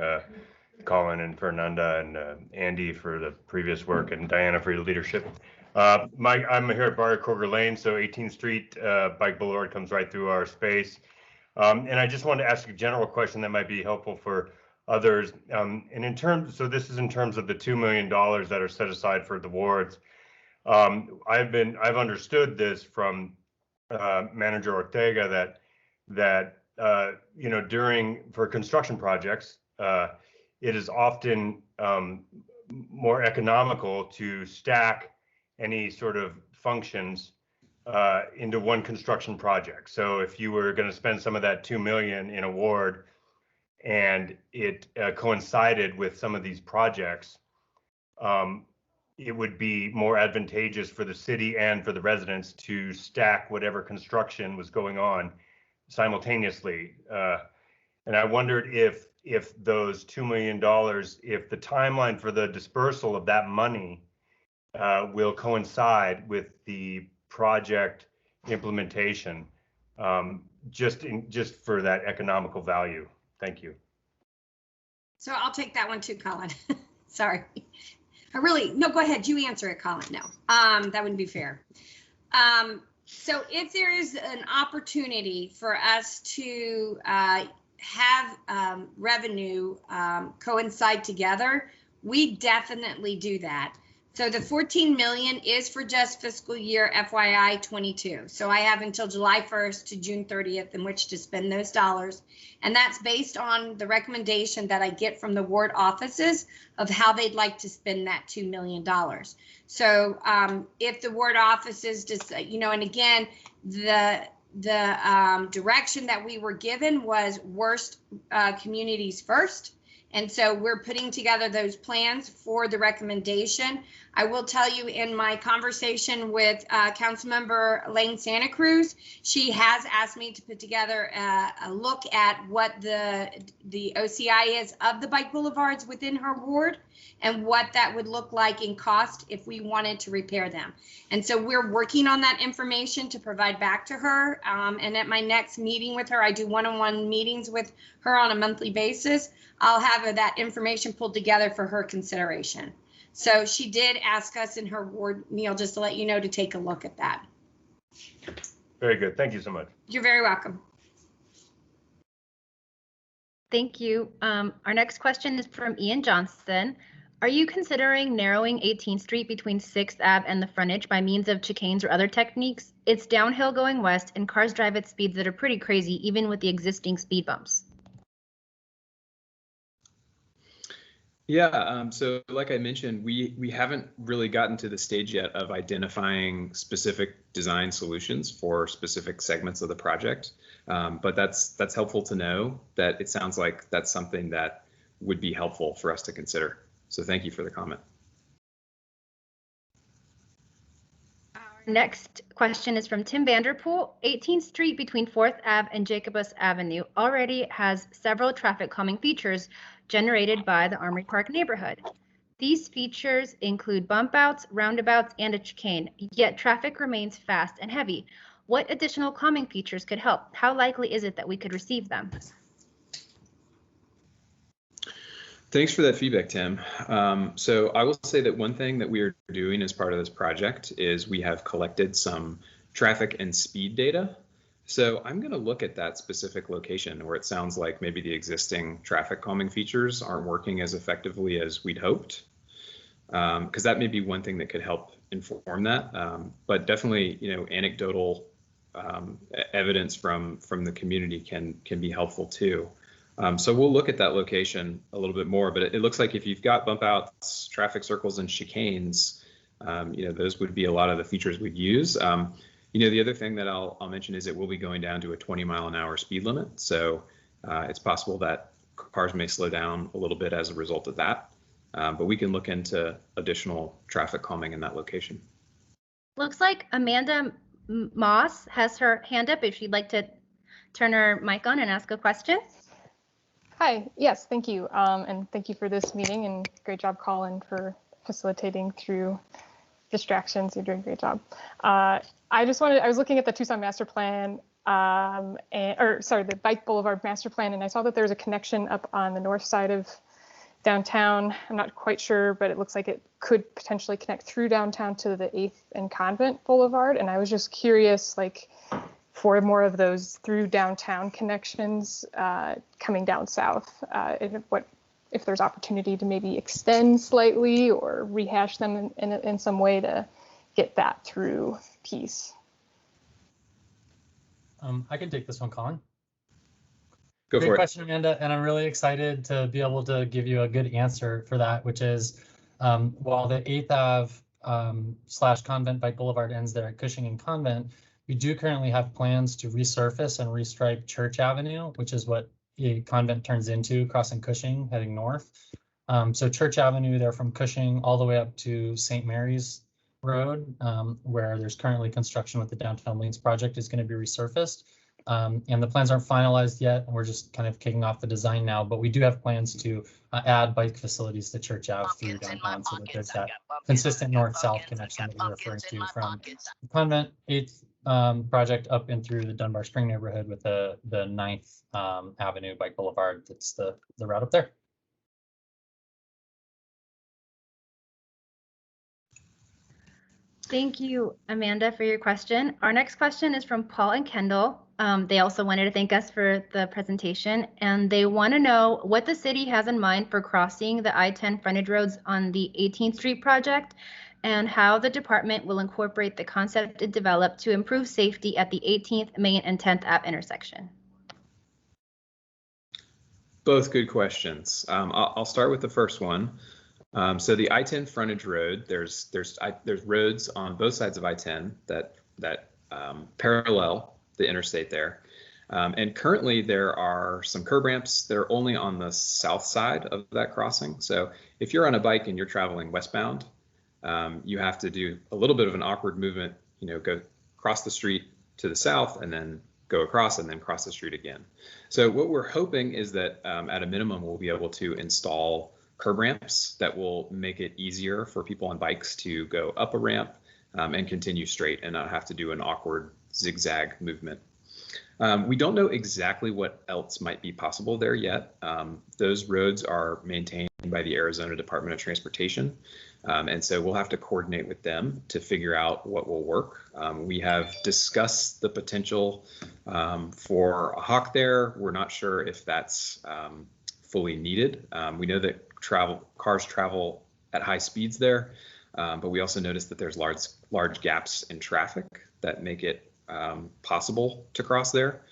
Colin and Fernanda and Andy for the previous work and Diana for your leadership. I'm here at Barr Kroger Lane, so 18th Street Bike Boulevard comes right through our space. And I just wanted to ask a general question that might be helpful for others. And so this is in terms of the $2 million that are set aside for the wards. I've understood this from Manager Ortega that for construction projects, it is often more economical to stack any sort of functions into one construction project. So if you were going to spend some of that $2 million in a ward and it coincided with some of these projects, it would be more advantageous for the city and for the residents to stack whatever construction was going on simultaneously. And I wondered if those $2 million, if the timeline for the dispersal of that money will coincide with the project implementation, just for that economical value. Thank you. So I'll take that one too, Colin. Sorry. No, go ahead. You answer it, Colin. No, that wouldn't be fair. So if there is an opportunity for us to have revenue coincide together, we definitely do that. So the 14 million is for just fiscal year FYI 22. So I have until July 1st to June 30th in which to spend those dollars. And that's based on the recommendation that I get from the ward offices of how they'd like to spend that $2 million. So if the ward offices just, and again, direction that we were given was worst communities first. And so we're putting together those plans for the recommendation. I will tell you, in my conversation with Councilmember Lane Santa Cruz, she has asked me to put together a look at what the OCI is of the bike boulevards within her ward and what that would look like in cost if we wanted to repair them. And so we're working on that information to provide back to her. And at my next meeting with her, I do one-on-one meetings with her on a monthly basis. I'll have that information pulled together for her consideration. So she did ask us in her ward, Neil, just to let you know, to take a look at that. Very good. Thank you so much. You're very welcome. Thank you. Our next question is from Ian Johnston. Are you considering narrowing 18th Street between 6th Ave and the frontage by means of chicanes or other techniques? It's downhill going west and cars drive at speeds that are pretty crazy, even with the existing speed bumps. Yeah, so like I mentioned, we haven't really gotten to the stage yet of identifying specific design solutions for specific segments of the project. But that's helpful to know that it sounds like that's something that would be helpful for us to consider. So thank you for the comment. Our next question is from Tim Vanderpool. 18th Street between 4th Ave and Jacobus Avenue already has several traffic calming features generated by the Armory Park neighborhood. These features include bump outs, roundabouts, and a chicane, yet traffic remains fast and heavy. What additional calming features could help? How likely is it that we could receive them? Thanks for that feedback, Tim. So I will say that one thing that we are doing as part of this project is we have collected some traffic and speed data. So I'm going to look at that specific location where it sounds like maybe the existing traffic calming features aren't working as effectively as we'd hoped, because that may be one thing that could help inform that. But definitely, anecdotal evidence from the community can be helpful too. So we'll look at that location a little bit more, but it looks like if you've got bump outs, traffic circles, and chicanes, those would be a lot of the features we'd use. The other thing that I'll mention is it will be going down to a 20-mile-an-hour speed limit. So it's possible that cars may slow down a little bit as a result of that. But we can look into additional traffic calming in that location. Looks like Amanda Moss has her hand up if she'd like to turn her mic on and ask a question. Hi, yes, thank you. And thank you for this meeting, and great job, Colin, for facilitating through distractions. You're doing a great job. I was looking at the Tucson master plan, the Bike Boulevard master plan, and I saw that there's a connection up on the north side of downtown. I'm not quite sure, but it looks like it could potentially connect through downtown to the 8th and Convent Boulevard. And I was just curious, for more of those through downtown connections coming down south, if there's opportunity to maybe extend slightly or rehash them in some way to get that through piece. I can take this one, Colin. Go Great for it. question, Amanda, and I'm really excited to be able to give you a good answer for that, which is while the 8th Ave / Convent Bike Boulevard ends there at Cushing and Convent, we do currently have plans to resurface and restripe Church Avenue, which is what the Convent turns into, crossing Cushing, heading north. So Church Avenue there from Cushing all the way up to St. Mary's Road, where there's currently construction with the Downtown Lanes project, is going to be resurfaced. And the plans aren't finalized yet, and we're just kind of kicking off the design now, but we do have plans to add bike facilities to Church Ave through downtown so that there's that consistent north-south connection that you're referring to from the Convent 8th project up and through the Dunbar Spring neighborhood with the 9th Avenue Bike Boulevard. That's the route up there. Thank you, Amanda, for your question. Our next question is from Paul and Kendall. They also wanted to thank us for the presentation, and they want to know what the city has in mind for crossing the I-10 frontage roads on the 18th Street project, and how the department will incorporate the concept it developed to improve safety at the 18th Main and 10th Ave intersection. Both good questions. I'll start with the first one. So the I-10 frontage road, there's roads on both sides of I-10 that parallel the interstate there. And currently there are some curb ramps. They're only on the south side of that crossing. So if you're on a bike and you're traveling westbound, you have to do a little bit of an awkward movement, go cross the street to the south and then go across and then cross the street again. So what we're hoping is that at a minimum, we'll be able to install curb ramps that will make it easier for people on bikes to go up a ramp and continue straight and not have to do an awkward zigzag movement. We don't know exactly what else might be possible there yet. Those roads are maintained by the Arizona Department of Transportation. And so we'll have to coordinate with them to figure out what will work. We have discussed the potential for a hawk there. We're not sure if that's fully needed. We know that cars travel at high speeds there, but we also noticed that there's large gaps in traffic that make it possible to cross there.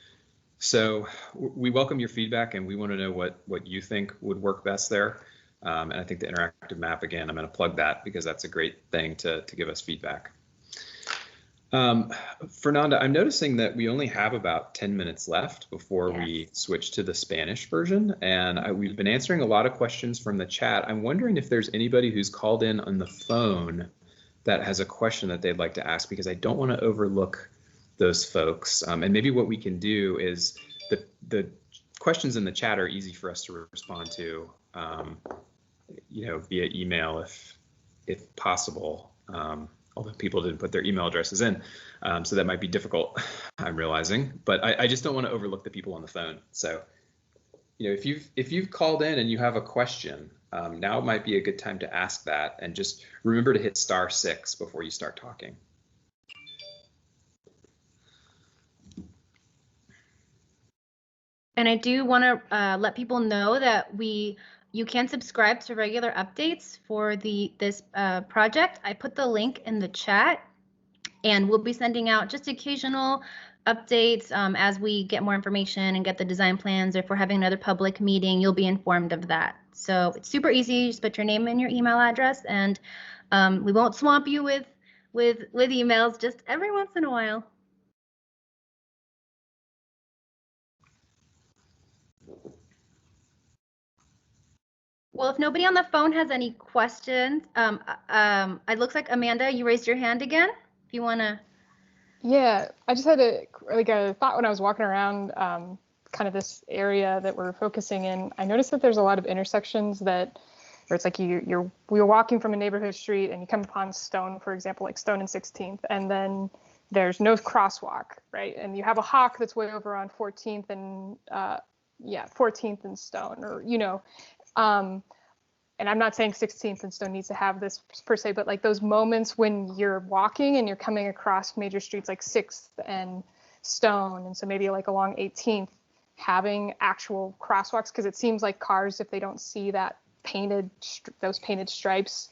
So we welcome your feedback and we want to know what you think would work best there. And I think the interactive map, again, I'm going to plug that because that's a great thing to give us feedback. Fernanda, I'm noticing that we only have about 10 minutes left before we switch to the Spanish version. And we've been answering a lot of questions from the chat. I'm wondering if there's anybody who's called in on the phone that has a question that they'd like to ask, because I don't want to overlook those folks. And maybe what we can do is the questions in the chat are easy for us to respond to, via email if possible. Although people didn't put their email addresses in, so that might be difficult, I'm realizing. But I just don't want to overlook the people on the phone. So, if you've called in and you have a question, now might be a good time to ask that, and just remember to hit *6 before you start talking. And I do want to let people know that you can subscribe to regular updates for this project. I put the link in the chat, and we'll be sending out just occasional updates as we get more information and get the design plans. Or if we're having another public meeting, you'll be informed of that. So it's super easy. You just put your name and your email address, and we won't swamp you with emails, just every once in a while. Well, if nobody on the phone has any questions, it looks like Amanda, you raised your hand again. If you want to. Yeah, I just had a thought when I was walking around kind of this area that we're focusing in. I noticed that there's a lot of intersections where it's like you're walking from a neighborhood street and you come upon Stone, for example, like Stone and 16th, and then there's no crosswalk, right? And you have a hawk that's way over on 14th and 14th and Stone, or and I'm not saying 16th and Stone needs to have this per se, but like those moments when you're walking and you're coming across major streets like 6th and Stone, and so maybe like along 18th, having actual crosswalks, because it seems like cars, if they don't see that those painted stripes,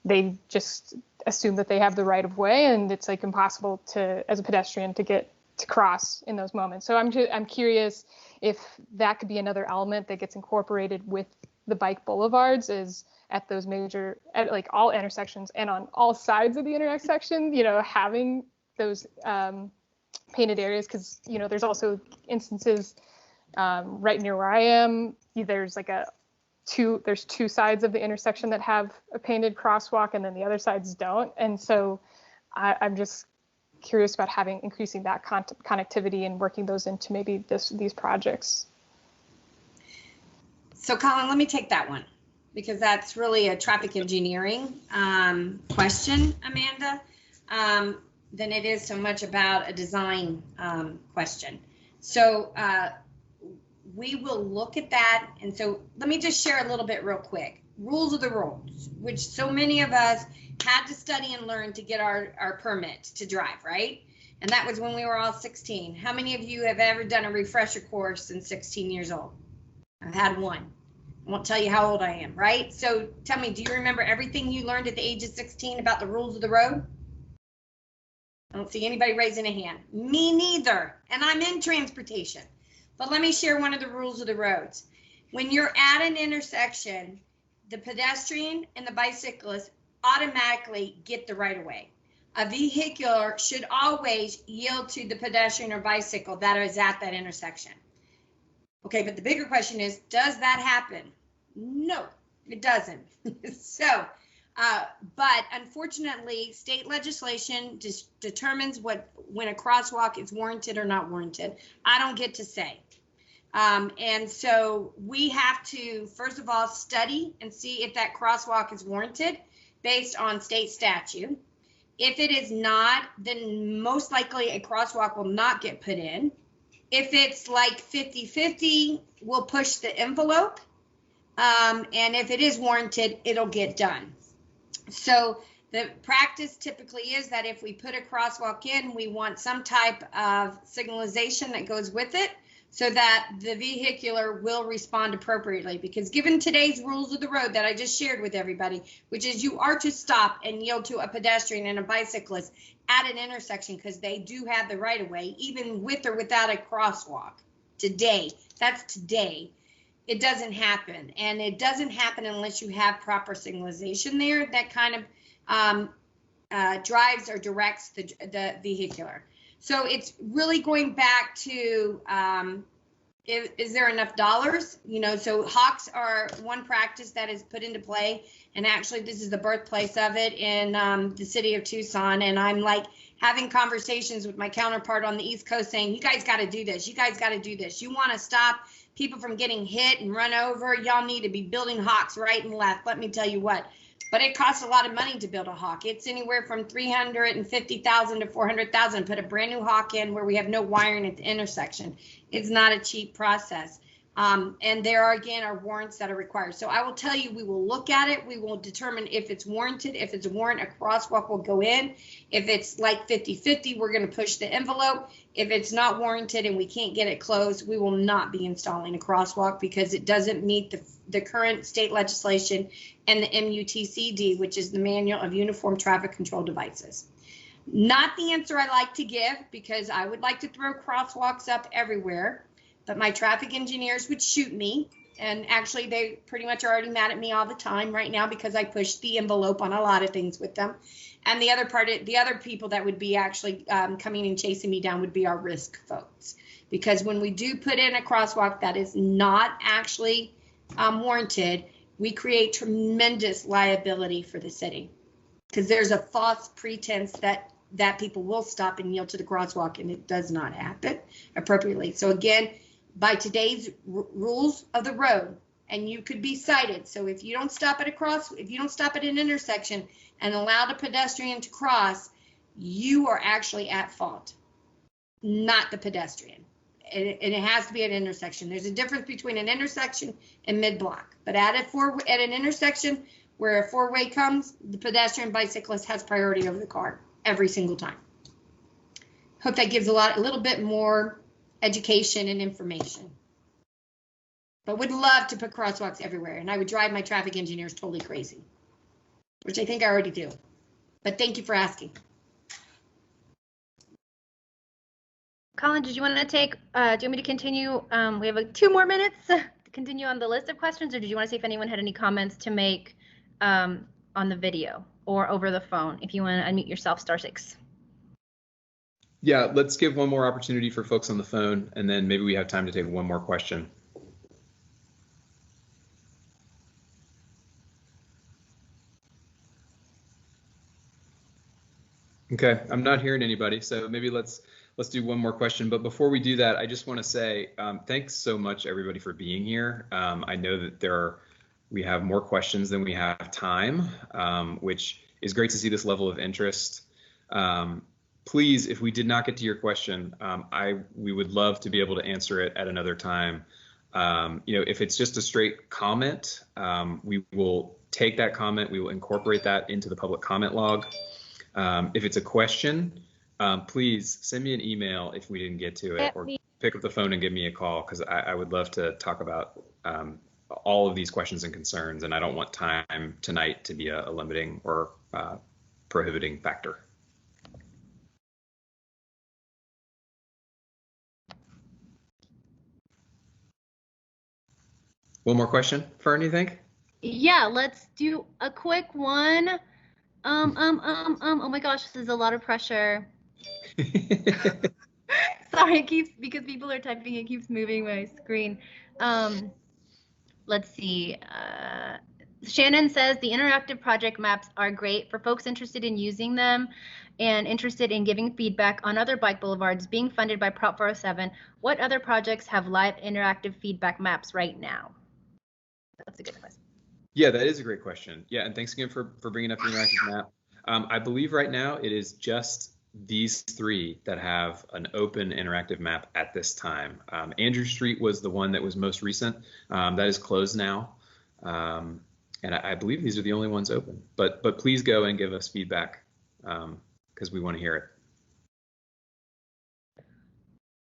they just assume that they have the right of way, and it's like impossible as a pedestrian to cross in those moments. So I'm curious if that could be another element that gets incorporated with the bike boulevards, is at those at like all intersections and on all sides of the intersection, having those painted areas, because there's also instances right near where I am. There's like there's two sides of the intersection that have a painted crosswalk, and then the other sides don't. And so I'm just curious about increasing that connectivity and working those into maybe these projects. So Colin, let me take that one, because that's really a traffic engineering question, Amanda, than it is so much about a design question. So we will look at that. And so let me just share a little bit real quick. Rules of the roads, which so many of us had to study and learn to get our permit to drive, right? And that was when we were all 16. How many of you have ever done a refresher course since 16 years old? I've had one. I won't tell you how old I am, right? So tell me, do you remember everything you learned at the age of 16 about the rules of the road? I don't see anybody raising a hand. Me neither. And I'm in transportation. But let me share one of the rules of the roads. When you're at an intersection, the pedestrian and the bicyclist automatically get the right of way. a vehicular should always yield to the pedestrian or bicycle that is at that intersection. Okay, but the bigger question is, does that happen? No, it doesn't. So, but unfortunately, state legislation determines when a crosswalk is warranted or not warranted. I don't get to say. And so we have to, first of all, study and see if that crosswalk is warranted based on state statute. If it is not, then most likely a crosswalk will not get put in. If it's like 50-50, we'll push the envelope. And if it is warranted, it'll get done. So the practice typically is that if we put a crosswalk in, we want some type of signalization that goes with it so that the vehicular will respond appropriately. Because given today's rules of the road that I just shared with everybody, which is you are to stop and yield to a pedestrian and a bicyclist at an intersection because they do have the right of way, even with or without a crosswalk. Today, that's today. It doesn't happen. And it doesn't happen unless you have proper signalization there that kind of drives or directs the vehicular. So it's really going back to, is there enough dollars? You know, so hawks are one practice that is put into play. And actually, this is the birthplace of it in the city of Tucson. And I'm like having conversations with my counterpart on the East Coast saying, you guys got to do this. You guys got to do this. You want to stop people from getting hit and run over. Y'all need to be building hawks right and left. Let me tell you what. But it costs a lot of money to build a hawk. It's anywhere from $350,000 to $400,000. Put a brand new hawk in where we have no wiring at the intersection. It's not a cheap process. And there are, again, are warrants that are required. So I will tell you, we will look at it. We will determine if it's warranted. If it's a warrant, a crosswalk will go in. If it's like 50-50, we're going to push the envelope. If it's not warranted and we can't get it closed, we will not be installing a crosswalk because it doesn't meet the current state legislation and the MUTCD, which is the Manual of Uniform Traffic Control Devices. Not the answer I like to give because I would like to throw crosswalks up everywhere. But my traffic engineers would shoot me. And actually, they pretty much are already mad at me all the time right now because I push the envelope on a lot of things with them. And the other people that would be actually coming and chasing me down would be our risk folks. Because when we do put in a crosswalk that is not actually warranted, we create tremendous liability for the city. Because there's a false pretense that people will stop and yield to the crosswalk, and it does not happen appropriately. So again, by today's rules of the road, and you could be cited. So if you don't stop at if you don't stop at an intersection and allow the pedestrian to cross, you are actually at fault, not the pedestrian. And it has to be an intersection. There's a difference between an intersection and mid-block. But at an intersection where a four-way comes, the pedestrian bicyclist has priority over the car every single time. Hope that gives a little bit more education and information. But would love to put crosswalks everywhere, and I would drive my traffic engineers totally crazy, which I think I already do. But thank you for asking. Colin, did you want to take, do you want me to continue? We have 2 more minutes to continue on the list of questions, or did you want to see if anyone had any comments to make on the video or over the phone? If you want to unmute yourself, *6. Yeah, let's give one more opportunity for folks on the phone, and then maybe we have time to take one more question. Okay, I'm not hearing anybody, so maybe let's do one more question. But before we do that, I just want to say thanks so much, everybody, for being here. I know that we have more questions than we have time, which is great to see this level of interest. Please, if we did not get to your question, we would love to be able to answer it at another time. If it's just a straight comment, we will take that comment. We will incorporate that into the public comment log. If it's a question, please send me an email if we didn't get to it, or pick up the phone and give me a call, because I would love to talk about all of these questions and concerns, and I don't want time tonight to be a limiting or prohibiting factor. One more question, Fern, you think? Yeah, let's do a quick one. Oh my gosh, this is a lot of pressure. Sorry, it keeps, because people are typing, it keeps moving my screen. Let's see. Shannon says the interactive project maps are great for folks interested in using them and interested in giving feedback on other bike boulevards being funded by Prop 407. What other projects have live interactive feedback maps right now? That's a good question. Yeah, that is a great question. Yeah, and thanks again for bringing up the interactive map. I believe right now it is just these three that have an open interactive map at this time. Andrew Street was the one that was most recent. That is closed now. And I believe these are the only ones open. But please go and give us feedback because we want to hear it.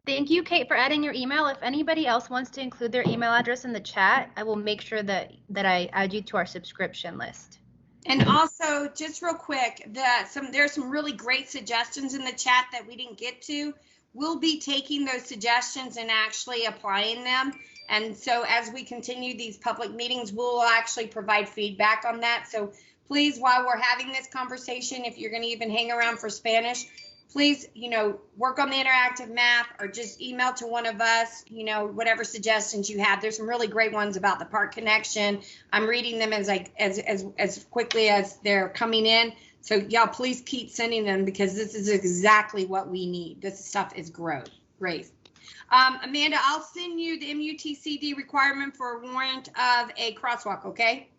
Thank you, Kate, for adding your email. If anybody else wants to include their email address in the chat, I will make sure that I add you to our subscription list. And also, just real quick, there's some really great suggestions in the chat that we didn't get to. We'll be taking those suggestions and actually applying them. And so as we continue these public meetings, we'll actually provide feedback on that. So please, while we're having this conversation, if you're going to even hang around for Spanish, please, work on the interactive map or just email to one of us, whatever suggestions you have. There's some really great ones about the park connection. I'm reading them as quickly as they're coming in. So y'all, please keep sending them because this is exactly what we need. This stuff is great. Amanda, I'll send you the MUTCD requirement for a warrant of a crosswalk, okay?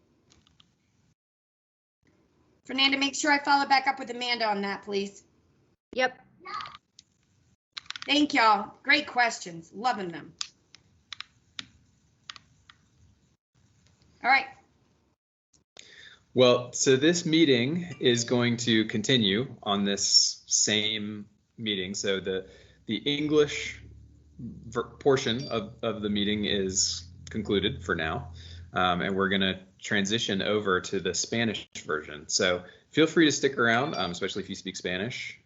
Fernanda, make sure I follow back up with Amanda on that, please. Yep. Thank y'all. Great questions. Loving them. All right. Well, so this meeting is going to continue on this same meeting. So the English portion of the meeting is concluded for now, and we're going to transition over to the Spanish version. So feel free to stick around, especially if you speak Spanish.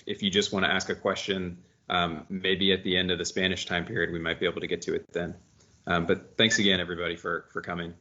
If you just want to ask a question, maybe at the end of the Spanish time period, we might be able to get to it then. But thanks again, everybody, for coming.